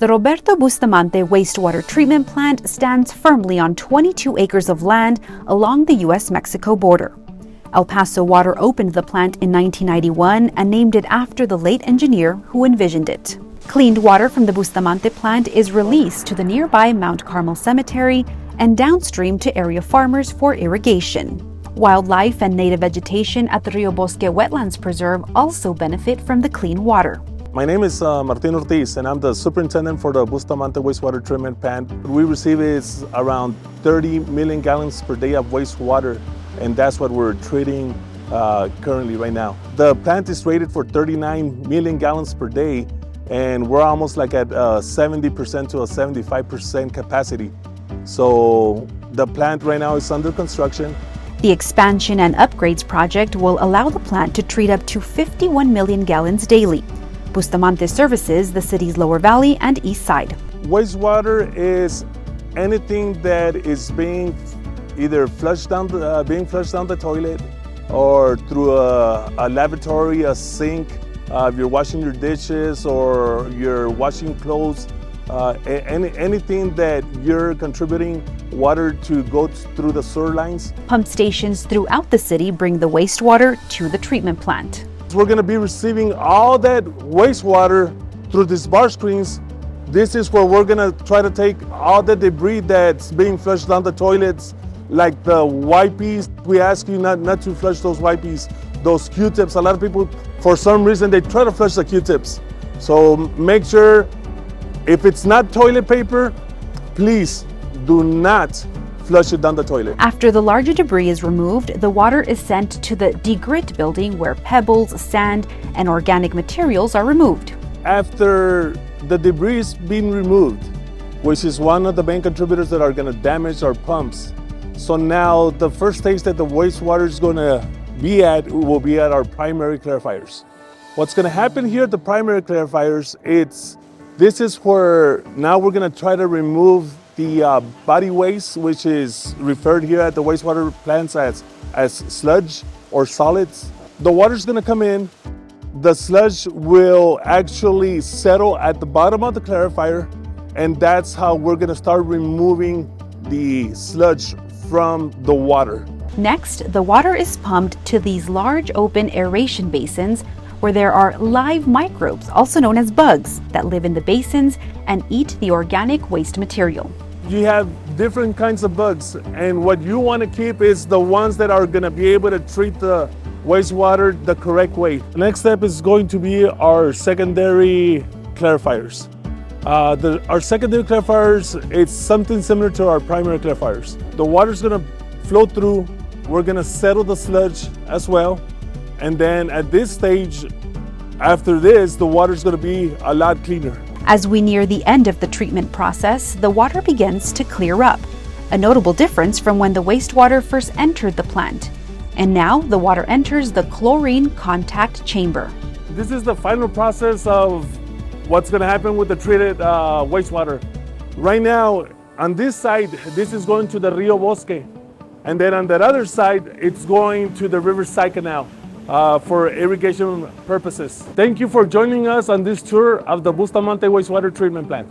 The Roberto Bustamante wastewater treatment plant stands firmly on 22 acres of land along the U.S.-Mexico border. El Paso Water opened the plant in 1991 and named it after the late engineer who envisioned it. Cleaned water from the Bustamante plant is released to the nearby Mount Carmel Cemetery and downstream to area farmers for irrigation. Wildlife and native vegetation at the Rio Bosque Wetlands Preserve also benefit from the clean water. My name is Martin Ortiz, and I'm the superintendent for the Bustamante wastewater treatment plant. What we receive is around 30 million gallons per day of wastewater, and that's what we're treating currently right now. The plant is rated for 39 million gallons per day, and we're almost like at 70% to a 75% capacity. So the plant right now is under construction. The expansion and upgrades project will allow the plant to treat up to 51 million gallons daily. Bustamante services the city's lower valley and east side. Wastewater is anything that is being either flushed down the toilet or through a lavatory, a sink, if you're washing your dishes or you're washing clothes, anything that you're contributing water to go through the sewer lines. Pump stations throughout the city bring the wastewater to the treatment plant. We're going to be receiving all that wastewater through these bar screens. This is where we're going to try to take all the debris that's being flushed down the toilets, like the wipes. We ask you not to flush those wipes, those Q-tips. A lot of people, for some reason, they try to flush the Q-tips. So make sure, if it's not toilet paper, please do not flush it down the toilet. After the larger debris is removed, the water is sent to the degrit building where pebbles, sand, and organic materials are removed. After the debris is being removed, which is one of the main contributors that are going to damage our pumps, so now the first stage that the wastewater is going to be at will be at our primary clarifiers. What's going to happen here at the primary clarifiers, this is where now we're going to try to remove the body waste, which is referred here at the wastewater plants as sludge or solids. The water's going to come in. The sludge will actually settle at the bottom of the clarifier, and that's how we're going to start removing the sludge from the water. Next, the water is pumped to these large open aeration basins where there are live microbes, also known as bugs, that live in the basins and eat the organic waste material. You have different kinds of bugs, and what you want to keep is the ones that are going to be able to treat the wastewater the correct way. The next step is going to be our secondary clarifiers. Our secondary clarifiers, it's something similar to our primary clarifiers. The water's going to flow through. We're going to settle the sludge as well. And then at this stage, after this, the water's going to be a lot cleaner. As we near the end of the treatment process, the water begins to clear up, a notable difference from when the wastewater first entered the plant. And now the water enters the chlorine contact chamber. This is the final process of what's going to happen with the treated wastewater. Right now, on this side, this is going to the Rio Bosque. And then on that other side, it's going to the Riverside Canal for irrigation purposes. Thank you for joining us on this tour of the Bustamante wastewater treatment plant.